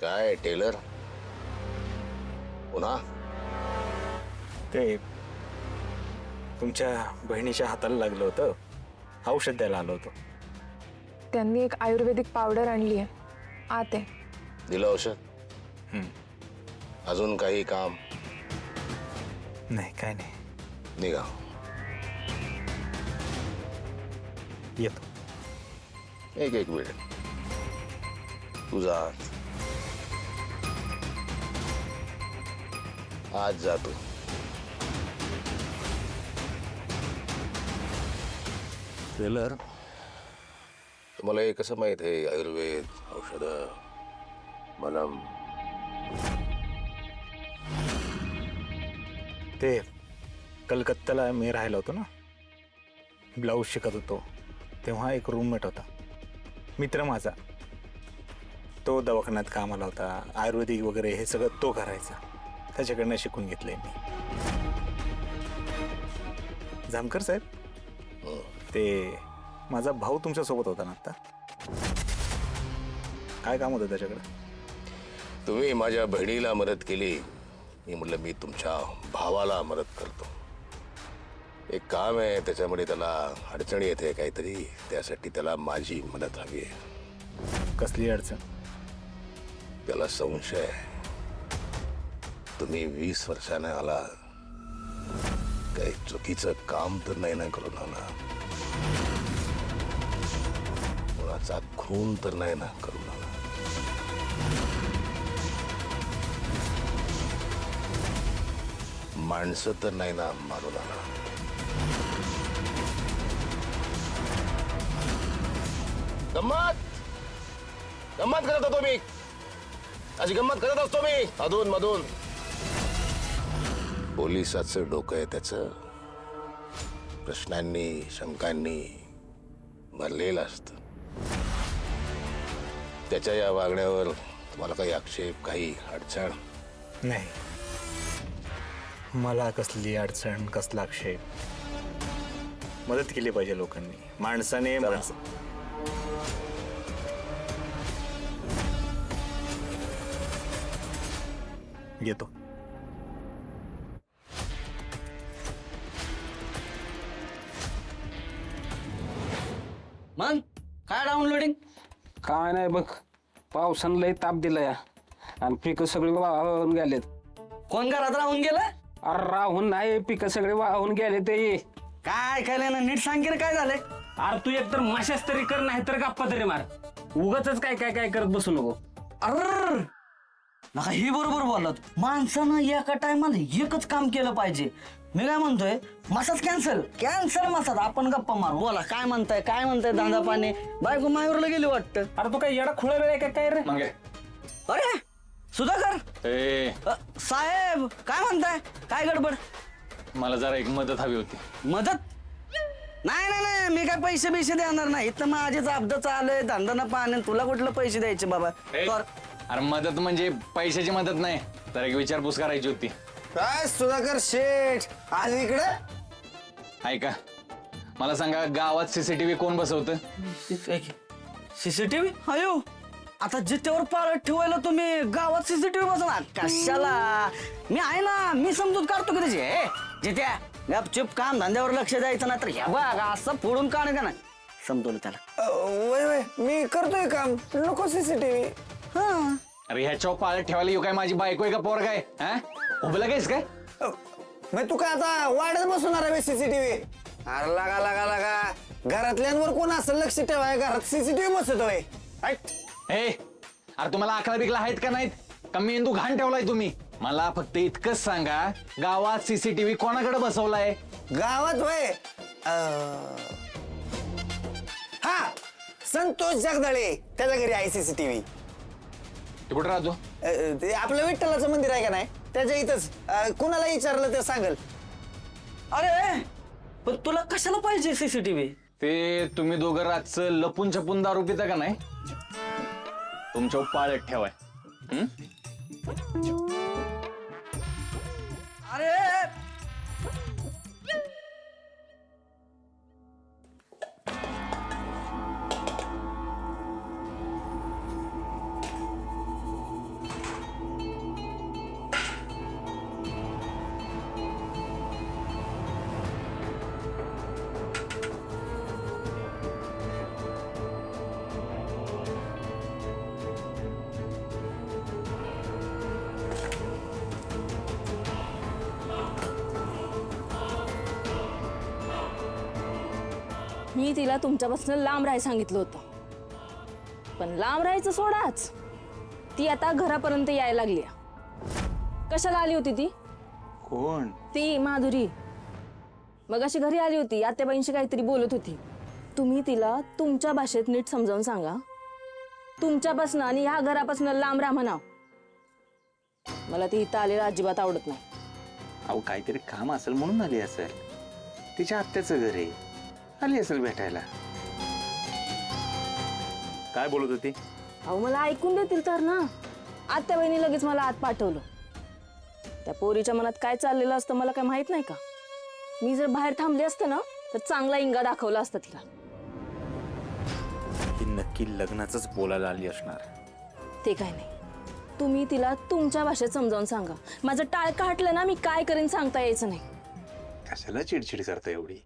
काय टेलर पुन्हा? ते तुमच्या बहिणीच्या हाताला लागलं होतं, औषध द्यायला आलो होतो. त्यांनी एक आयुर्वेदिक पावडर आणली आहे, आत आहे. दिलं औषध? अजून काही काम? नाही काय नाही, निघा. येतो. एक मिनिट. तुझा आज जातो. टेलर, तुम्हाला हे कसं माहित आहे? आयुर्वेद औषध मलम? ते कलकत्त्याला मी राहिलो होतो ना, ब्लाऊज शिकत होतो तेव्हा एक रूममेट होता, मित्र माझा. तो दवाखान्यात कामाला होता, आयुर्वेदिक वगैरे हे सगळं तो करायचा. त्याच्याकडनं शिकून घेतलंय मी. जामकर साहेब, ते माझा भाऊ तुमच्या सोबत होता ना आता? काय काम होतं त्याच्याकडे? तुम्ही माझ्या बहिणीला मदत केली, मी म्हटलं मी तुमच्या भावाला मदत करतो. एक काम आहे, त्याच्यामध्ये त्याला अडचणी येते काहीतरी, त्यासाठी त्याला माझी मदत हवी आहे. कसली अडचण? त्याला संशय आहे तुम्ही 20 वर्षाने आला, काही चुकीचं काम तर नाही ना करून आला, कोणाचा खून तर नाही ना करून आला. माणसं तर नाही ना मारून आला. गंमत गंमत करत होतो मी, अशी गंमत करत असतो मी अधून मधून. पोलिसाचं डोकं आहे त्याचं, प्रश्नांनी शंकांनी भरलेलं असतं. त्याच्या या वागण्यावर तुम्हाला काही आक्षेप, काही अडचण? नाही, मला कसली अडचण, कसला आक्षेप. मदत केली पाहिजे लोकांनी, माणसाने येतो. मग काय डाउनलोडिंग? काय नाही बघ, पावसानं लय ताप दिलाय आणि पिकं सगळी वाहून गेलेत. कोण घरात राहून गेलं? अरे राहून नाही, पिकं सगळे वाहून गेले. ते काय ऐकायला ना, नीट सांग की रे, काय झालंय? अरे तू एकतर माशाच तरी कर, नाही तर गप्पा तरी मार. उगाच काय काय काय करत बसू नको. अर नका, ही बरोबर बोललात. माणसानं एका टायमाला एकच काम केलं पाहिजे. मी काय म्हणतोय, मसाज कॅन्सल कॅन्सल मसाज, आपण गप्पा मारू. बोला काय म्हणताय, काय म्हणताय? दांदा पाणी बायको मायूरला गेली वाटतं. अरे तू काय येडा खुळा वेळ आहे काय रे? अरे सुधाकर साहेब, काय म्हणताय? काय गडबड? मला जरा एक मदत हवी होती. मदत? नाही नाही नाही, मी काय पैसे बिशे देणार नाही. इथं माझे अब्द चालू धंदा पाणी, तुला कुठलं पैसे द्यायचे बाबा? अरे मदत म्हणजे पैशाची मदत नाही, तर एक विचारपूस करायची होती. काय सुधाकर शेठ आज इकडे? ऐका, मला सांगा, गावात सीसीटीव्ही कोण बसवतं? सीसीटीव्ही? अयो, आता जिथेवर पाळत ठेवायला तुम्ही गावात सीसीटीव्ही बसवणार कशाला? मी आहे ना, मी समजूत काढतो की त्याची. जिथे गपचूप काम धंद्यावर लक्ष द्यायचं ना, तर ह्या बघा असं फोडून काढ का नाही, समजवलं त्याला. वय वय मी करतोय काम, नको सीसीटीव्ही. हा, अरे ह्याच्या पाळत ठेवायला येऊ काय माझी बायको आहे का पोर काय? हा, उभं कायस काय? मग तू काय आता वाढत बसवणार आहे सीसीटीव्ही? अरे लागा लागा लागा, घरातल्यांवर कोण असं लक्ष ठेवाय, घरात सीसीटीव्ही बसवतोय. हे, अरे तुम्हाला आकला बिकला आहेत का नाहीत? का मेंदू घाण ठेवलाय तुम्ही? मला फक्त इतकंच सांगा, गावात सीसीटीव्ही कोणाकडे बसवलाय? गावात वय हा, संतोष जगदाळे, त्याच्या घरी आहे सीसीटीव्ही. तू कुठं राहतो? ते आपलं विठ्ठलाचं मंदिर आहे का नाही, त्याच्या इथंच. कुणाला विचारलं ते सांगल. अरे पण तुला कशाला पाहिजे सीसीटीव्ही? ते तुम्ही दोघं रातचं लपून छपून दारू पिता का नाही? तुमच्या पाळत ठेवाय. अरे मी तिला तुमच्यापासून लांब राहायला सांगितलं होतं, पण लांब राहायचं सोडाच, ती आता घरापर्यंत यायला लागली. कशाला आली होती ती? कोण? ती माधुरी. मग अशी घरी आली होती, आत्याबाईंशी काहीतरी बोलत होती. तुम्ही तिला तुमच्या भाषेत नीट समजावून सांगा, तुमच्यापासून आणि ह्या घरापासून लांब राहा म्हणाव. मला ती इथं आलेला अजिबात आवडत नाही. अहो काहीतरी काम असेल म्हणून आली असेल. तिच्या आत्याचं घर आहे, आली असेल भेटायला. काय बोलत होती? अहो मला ऐकून देतील तर ना. आत्याबाईंनी लगेच मला आत पाठवलं. त्या पोरीच्या मनात काय चाललेलं असतं मला काय माहित नाही का? मी जर बाहेर थांबले असते ना तर चांगला इंगा दाखवला असता तिला. ती नक्की लग्नाचंच बोलायला आली असणार. ते काय नाही, तुम्ही तिला तुमच्या भाषेत समजावून सांगा. माझं टाळकं हटलं ना, मी काय करीन सांगता यायचं नाही. कशाला चिडचिड करता एवढी?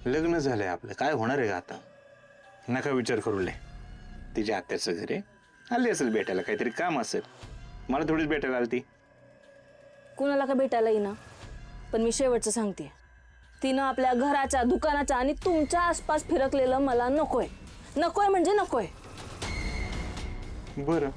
लग्न झालंय आपलं, काय होणार आहे का आता? नका विचार करू ले. तिच्या आत्याचं घर आहे, आली असेल भेटायला, काहीतरी काम असेल. मला थोडीच भेटायला आली ती. कुणाला का भेटायला येईना, पण मी शेवटचं सांगते, तिनं आपल्या घराच्या, दुकानाच्या आणि तुमच्या आसपास फिरकलेलं मला नकोय. नकोय म्हणजे नकोय. बरं.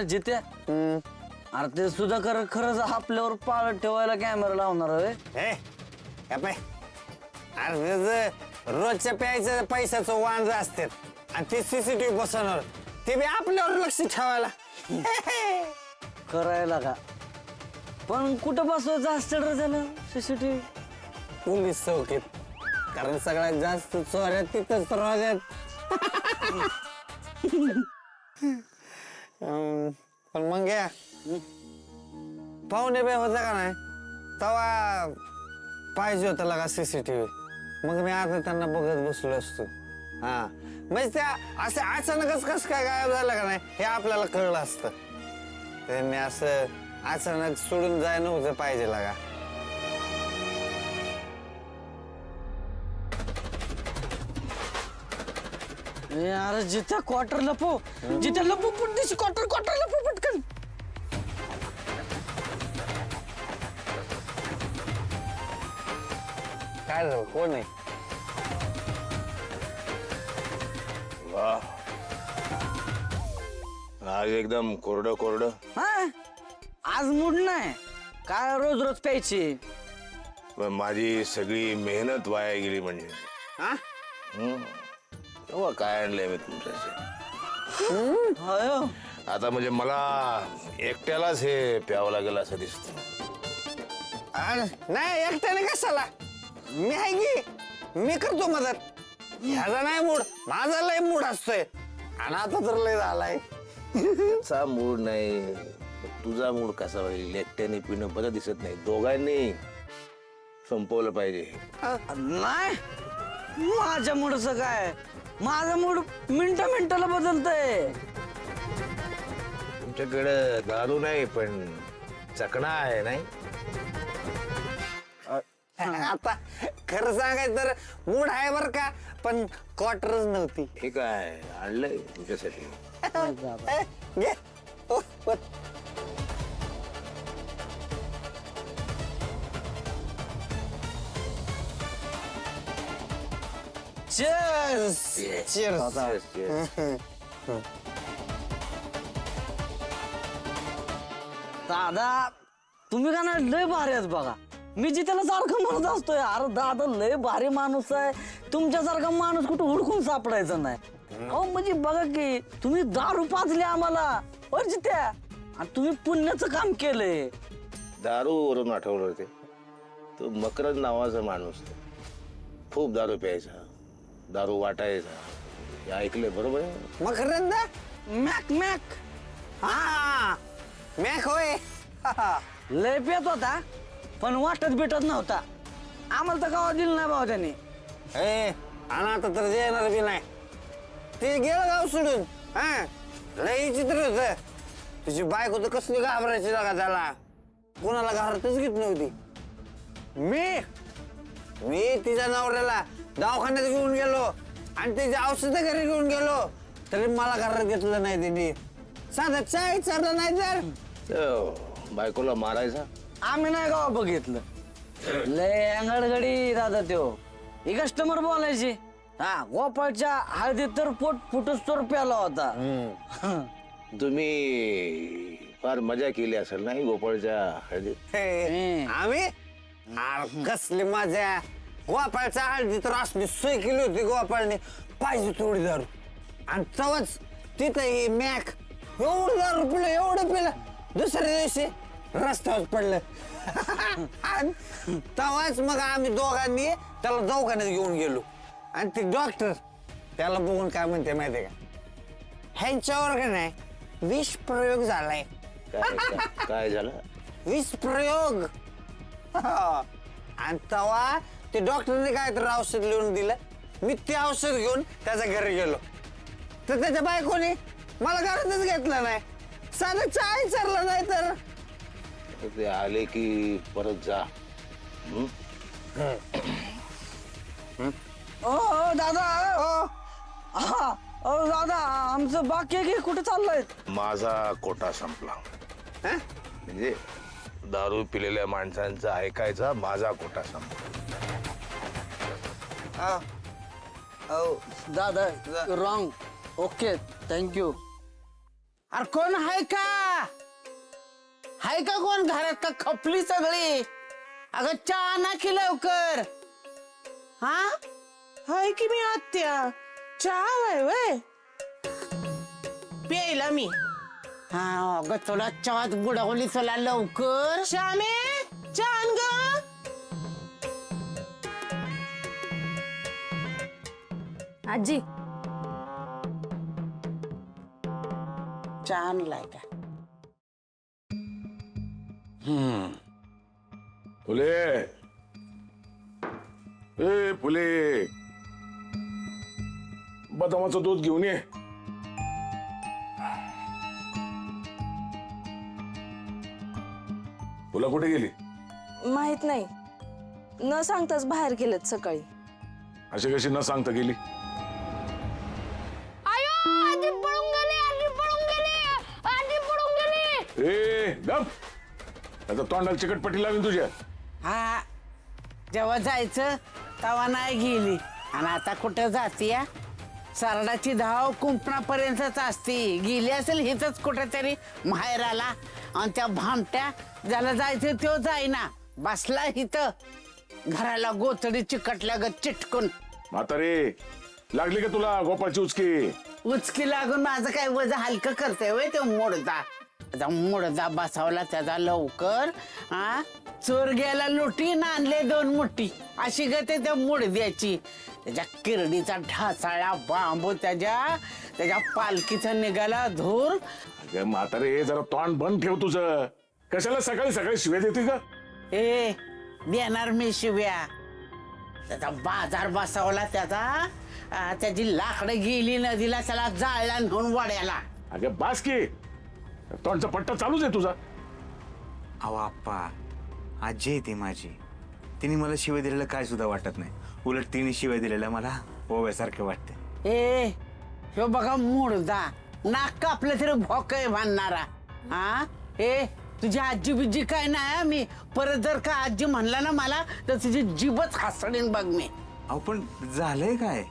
जिथे अरे ते सुधाकर खरंच आपल्यावर पाळत ठेवायला कॅमेरा लावणार आहे. हे काय अरे त्याचं रोजच्या प्यायचं पैशाचं वांज असतात आणि ते सीसीटीव्ही बसवणार, ते बी आपल्यावर लक्ष ठेवायला. करायला का? पण कुठं बसवायचं असतं रे त्याला सीसीटीव्ही? पोलीस चौकीत, कारण सगळ्यात जास्त चोऱ्या तिथंच रोज. पण मग घ्या पाहुणे बे होता का नाही तेव्हा पाहिजे होता लगा सीसीटीव्ही. मग मी आता त्यांना बघत बसलो असतो. हा म्हणजे त्या असं अचानकच कसं काय गायब झालं का नाही हे आपल्याला कळलं असतं. त्यांनी असं अचानक सोडून जाय नव्हतं पाहिजे लगा. अरे जिथे क्वार्टर लपो, जिथे लपो पटदिशी क्वार्टर लपो पटकन. काय झालं कोण आहे? वाह, आज एकदम कोरडं कोरडं. हा आज मूड नाही काय रोज रोज प्यायची. पण माझी सगळी मेहनत वाया गेली म्हणजे. हा तेव्हा काय आणलंय मी तुमच्याशी? होय. आता म्हणजे मला एकट्यालाच हे प्यावं लागेल असं दिसतं. नाही एकट्याने कशाला, मी आहे की मी करतो मदत. ह्याचा नाही मूड, माझा लय मूड असतोय आणि आता तर लय झालाय. त्याचा मूड नाही, तुझा मूड कसा होईल? एकट्याने पिणं बरं दिसत नाही, दोघांनी संपवलं पाहिजे. नाही माझ्या मूडचं काय, माझा मूड मिनिटाला बदलतंय. तुमच्याकडे दारू नाही पण चकणा आहे नाही? आता खरं सांगायचं तर मूड आहे बर का, पण क्वार्टरच नव्हती. हे काय आणलंय तुमच्यासाठी? घे. ओ, वर. Cheers. Cheers. दादा तुम्ही का नाही लय भारी आहेत बघा. मी जिथेला सारखं म्हणत असतोय अरे दादा लय भारी माणूस आहे, तुमच्यासारखा माणूस कुठं हुडकून सापडायचं नाही. अहो म्हणजे बघा की तुम्ही दारू पाजली आम्हाला जित्या, आणि तुम्ही पुण्याचं काम केलंय. दारू वरून आठवलं होते, तो मकरंद नावाचा माणूस खूप दारू प्यायचा, दारू वाटायचा, हे ऐकलंय बरोबर आहे? मकरंद मॅक मॅक हा मॅक होय. लय पेत होता पण वाटत भेटत नव्हता. आम्हाला तर गावात दिलं नाही भाऊ त्यांनी. ए आणि आता तर येणार बी नाही, ते गेलं गाव सोडून. हा लय चित्र होत. तुझी बायको तर कसली घाबरायची जागा झाला, कोणाला घाबरतच घेत नव्हती. मी तिच्या नवऱ्याला दवाखान्यात घेऊन गेलो आणि त्याची औषधं घरी घेऊन गेलो तरी मला घरात घेतलं नाही त्यांनी. साधा चाय चालला नाही तर बायकोला मारायचा आम्ही नाही गाव बघितलं. लय अंगडगडी दादा त्यो. ही कस्टमर बोलायची, हा गोपाळच्या हळदीत तर पोट फुटूस तर प्याला होता. तुम्ही फार मजा केली असेल नाही गोपाळच्या हळदीत. आम्ही अरे कसली मजा. गोपाळच्या हळदी तर असली सोय केली होती गोपाळने, पाहिजे थोडी दारू. आणि तवाच तिथं ही मॅक एवढं दारू पिलं, एवढं पिलं, दुसऱ्या दिवशी रस्त्यावर पडलं. आणि तवाच मग आम्ही दोघांनी त्याला दवाखान्यात घेऊन गेलो. आणि ते डॉक्टर त्याला बघून काय म्हणते माहितीये का, ह्यांच्यावर का नाही विष प्रयोग झालाय. काय झालं? विष प्रयोग. आणि तेव्हा ते डॉक्टरने काय तर औषध लिहून दिलं. मी ते औषध घेऊन त्याच्या घरी गेलो, तर त्याच्या बायकोने मला घरातच घेतलं नाही, साधं चहा विचारलं नाही. तर ते आले की परत जा. ओ दादा, ओ दादा, आमचं बाकी की कुठे चाललंय? माझा कोटा संपला. म्हणजे दारू पिलेल्या माणसांचा ऐकायचा माझा कोटा संपला. दादा रॉंग. Okay, thank you. अरे कोण आहे का? हाय का कोण घरात? का खपली सगळी? अगं चहा ना की लवकर. हा हाय की मी आत्या. चहा आहे वय प्यायला मी. हा अगं तुला चहात बुडावली, चला लवकर. श्यामे छान ग. आजी चहा आणलाय का? फुले, ए फुले, बदामाचं दूध घेऊन ये. तुला कुठे गेली? माहित नाही, न सांगताच बाहेर गेलेत सकाळी. अशी कशी न सांगता गेली? ए गप, आता तोंडाला चिकटपट्टी लावीन तुझ्या. हा जेव्हा जायचं तेव्हा नाही गेली, आणि आता कुठं जातीया? सरडाची धाव कुंपणापर्यंतच असते. गेली असेल हिथच कुठेतरी माहेराला. आणि त्या भामट्या ज्याला जायचं तो जाईना, बसला इथं घराला गोचडी चिकटल्या ग चिटकून. म्हातारे, लागली का तुला गोपाळची उचकी? उचकी लागून माझं काय वजन हलकं करतंय वय ते मोडदा. मुडदा बसावला त्याचा लवकर. हा चोर गेला लुटी, नांदले 2 मुठी, अशी गते त्या मुडद्याची. त्याच्या किरडीचा ढासाळा बांबू, त्याच्या पालखीचा निघाला धूर. अगं म्हातारे, जरा तोंड बंद ठेव तुझं. कशाला सकाळी सकाळी शिव्या देते का? ए देणार मी शिव्या. त्याचा बाजार बसावला त्याची लाकडं गेली नदीला, त्याला जाळला म्हणून वाड्याला. अगं बास की, तोंडचा पट्टा चालूच आहे तुझा. अहो आप्पा, आजी आहे ती माझी. तिने मला शिवाय दिलेलं काय सुद्धा वाटत नाही. उलट तिने शिवाय दिलेलं मला ओव्यासारखं वाटते. ए ह्यो बघा मुडदा, नाक कापलं तरी भोकय बांधणारा. हा ए तुझी आजी बिजी काय नाही. मी परत जर का आजी म्हणला ना मला, तर तुझी जीभच हासडीन बघ मी. अहो पण झालंय काय?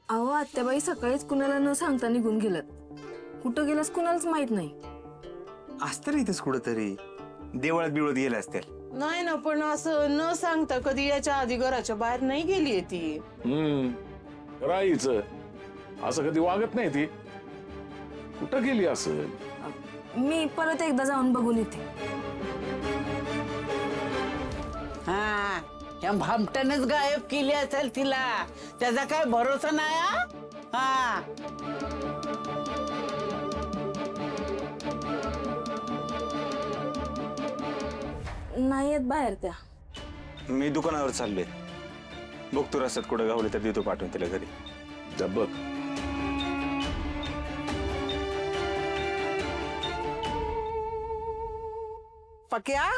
अहो आत्याबाई सकाळीच कुणाला न सांगता निघून गेलं. कुठं गेलास कुणालाच माहित नाही. असतं रे इथंच कुठंतरी, देवळात बिवळात गेल्या असतील. नाही ना, पण असं न सांगता कधी याच्या आधी घराच्या बाहेर नाही गेलीये ती. राईचं असं कधी वागत नाही ती. कुठं गेली असं? मी परत एकदा जाऊन बघून येते. हा या भामट्यानेच गायब केली असेल तिला. त्याचा काय भरोसा नाही. हा नाही येत बाहेर त्या. मी दुकानावर चाललोय, बघतो रस्त्यात कुठं गावले तर देतो पाठवून तिला घरी. जा बघ. पक्या,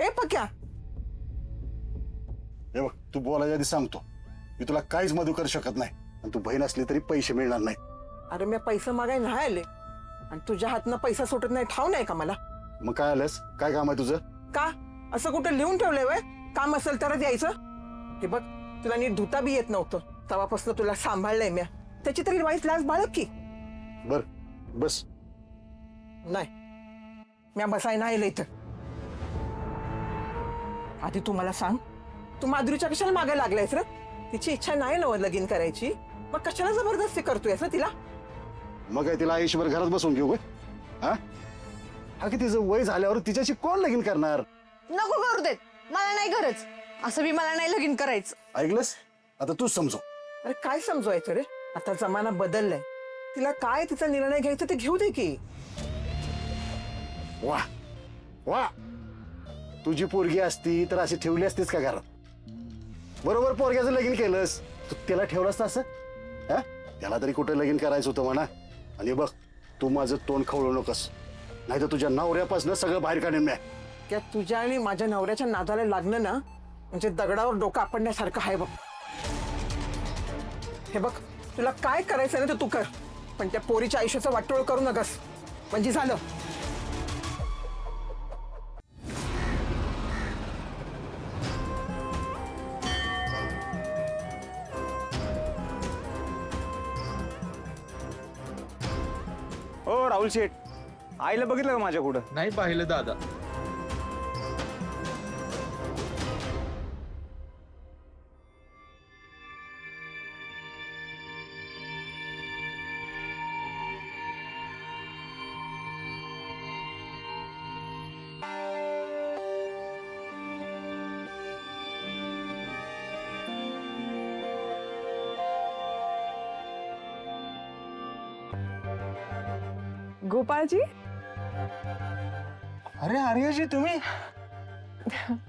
ए पक्या, हे बघ, तू बोलायच्या आधी सांगतो, मी तुला काहीच मदत करू शकत नाही. आणि तू बहीण असली तरी पैसे मिळणार नाही. अरे मी पैसे मागाय नाही आले. आणि तुझ्या हातनं पैसा सुटत नाही ठाव नाही का मला? मग काय आलंस? काय काम आहे तुझं? का असं कुठं लिहून ठेवलंय वय? काम असेल तरच यायचं. हे बघ, तुला नीट धुता बी येत नव्हतं, तेव्हापासून तुला सांभाळलंय म्या. त्याची तरी वाईट लाज बाळग की. बर बस. नाही, म्या बसाय नाही इथं. आधी तू मला सांग, तू माधुरीच्या कशाला मागे लागलायस रे? तिची इच्छा नाही ना लगीन करायची, मग कशाला जबरदस्ती करतोय असं तिला? मग काय तिला आयुष्यभर घरात बसून घेऊ काय? हा हा की तिचं वय झाल्यावर तिच्याशी कोण लगीन करणार? नको करू देत, मला नाही गरज. असं बी मला नाही लगीन करायचं. ऐकलंस? आता तूच समजव. अरे काय समजवायचं रे? आता जमाना बदललाय, तिला काय तिचा निर्णय घ्यायचा ते घेऊ दे की. वा वा, तुझी पोरगी असती तर अशी ठेवली असतीस का घरात? बरोबर पोरग्याचं लगीन केलंस, तू त्याला ठेवलंस असं? हा, त्याला तरी कुठं लगीन करायचं होतं म्हणा. आणि बघ, तू माझं तोंड खवळू नकोस, नाही तर तुझ्या नवऱ्यापासून सगळं बाहेर काढेन मी. त्या तुझ्या आणि माझ्या नवऱ्याच्या नादाला लागणं ना, म्हणजे दगडावर डोकं आपडण्यासारखं आहे बघ. हे बघ, तुला काय करायचं ना ते तू कर, पण त्या पोरीच्या आयुष्याचं वाटोळ करू नकस, म्हणजे झालं. हो राहुल शेठ, आईला बघितलं का माझ्या कुठं? नाही पाहिलं दादा. गोपाळजी, अरे आर्याजी,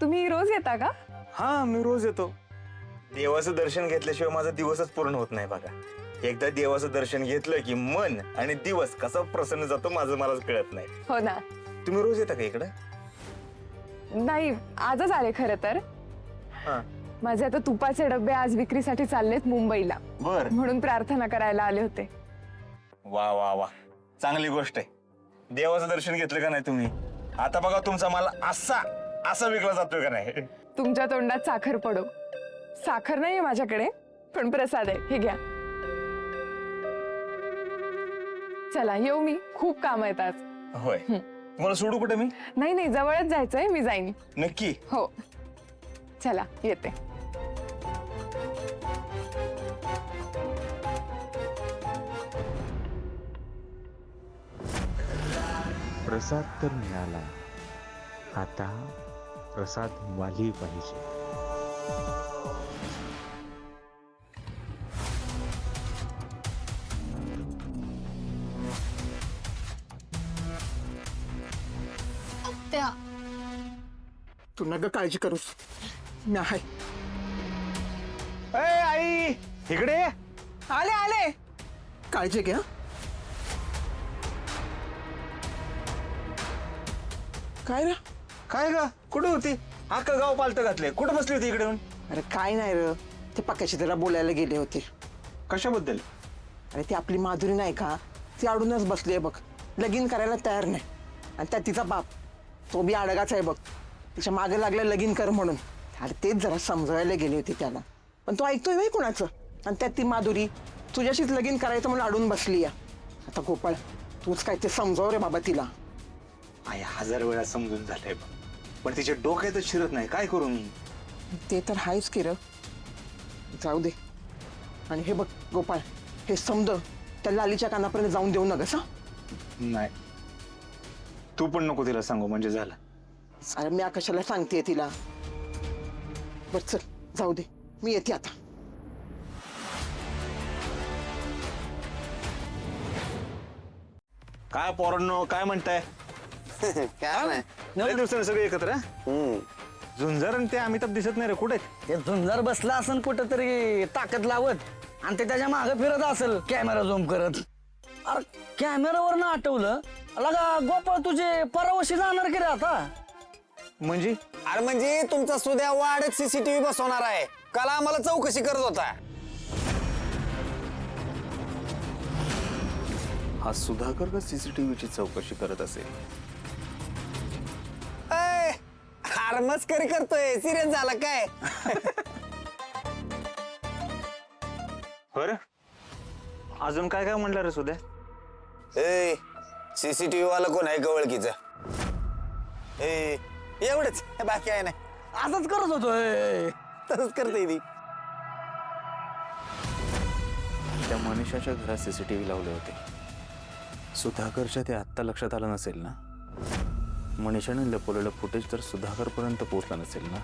तुम्ही रोज येता का? हा, मी रोज येतो. देवाचं दर्शन घेतल्याशिवाय माझा दिवसच पूर्ण होत नाही बघा. एकदा देवाचं दर्शन घेतलं की मन आणि दिवस कसा प्रसन्न जातो माझं मलाच कळत नाही. हो ना. तुम्ही रोज येता का इकडं? नाही, आजच आले खरं तर. माझे आता तुपाचे डबे आज विक्रीसाठी चाललेत मुंबईला, बर. म्हणून प्रार्थना करायला आले होते. वा वा वा, चांगली गोष्ट आहे. देवाचं दर्शन घेतलं का नाही तुम्ही? आता बघा तुमचा माल असा विकला जातोय का नाही? तुमच्या तोंडात साखर पडो. साखर नाहीये माझ्याकडे, पण प्रसाद आहे, हे घ्या. चला येऊ मी, खूप काम आहेत आज. होय. तुम्हाला सोडू कुठे मी? नाही नाही, जवळच जायचंय, मी जाईन. नक्की? हो, चला येते. प्रसाद तर मिळाला, आता प्रसाद वाली पाहिजे. तू नका काळजी करूस, मी आहे. आई इकडे ये. आले आले, काळजी घ्या. काय रे? काय ग, कुठे होती? अख्खं गाव पालतं घातले, कुठं बसली होती इकडे येऊन? अरे काय नाही रे, ते पक्याशी त्याला बोलायला गेले होते. कशाबद्दल? अरे ती आपली माधुरी नाही का, ती अडूनच बसली आहे बघ, लगीन करायला तयार नाही. आणि त्यात तिचा बाप, तो बी अडगाच आहे बघ, तिच्या मागे लागला लगीन कर म्हणून. अरे तेच जरा समजायला गेली होती त्याला, पण तो ऐकतोय वय कुणाचं? आणि त्यात ती माधुरी तुझ्याशीच लगीन करायचं म्हणून अडून बसली या. आता गोपाळ, तूच काय ते समजाव रे बाबा तिला. आई 1000 वेळा समजून झालंय, पण तिच्या डोक्यातच शिरत नाही, काय करू मी? ते तर हायच की र, जाऊ दे. आणि हे बघ गोपाळ, हे समज त्या लालीच्या कानापर्यंत जाऊन देऊ नगस. नाही, तू पण नको तिला सांगू, म्हणजे झालं. अरे मी कशाला सांगते तिला? बर चल, जाऊ दे, मी येते आता. काय पोरांनो, काय म्हणताय? काय नाही. लय दिवसाने सगळे एकत्र. झुंजार आणि ते अमिताभ दिसत नाही रे, कुठे? ते झुंजार बसला असन कुठं तरी ताकद लावत, आणि ते त्याच्या मागे फिरत असेल कॅमेरा झूम करत. अरे कॅमेरावरनं आठवलं, लगा गोपाळ तुझे परवाशी जाणार की रे आता? म्हणजे? अरे म्हणजे तुमचा सुद्या वाढत सीसीटीव्ही बसवणार आहे, काल आम्हाला चौकशी करत होता. हा सुधाकर का सीसीटीव्हीची चौकशी करत असेल? अरे मस्करी करतोय, सिरियस झाला काय? बरं, अजून काय काय म्हणलं रे सुद्या? ए सीसीटीव्ही वाला कोण आहे का ओळखीचा? एवढंच, बाकी आहे नाही. असंच करत होतोय. तसंच करते ती. त्या मनीषाच्या घरात सीसीटीव्ही लावले होते. सुधाकरच्या ते आत्ता लक्षात आलं नसेल ना? मनीषाने लपवलेलं फुटेज तर सुधाकरपर्यंत पोहोचलं नसेल ना?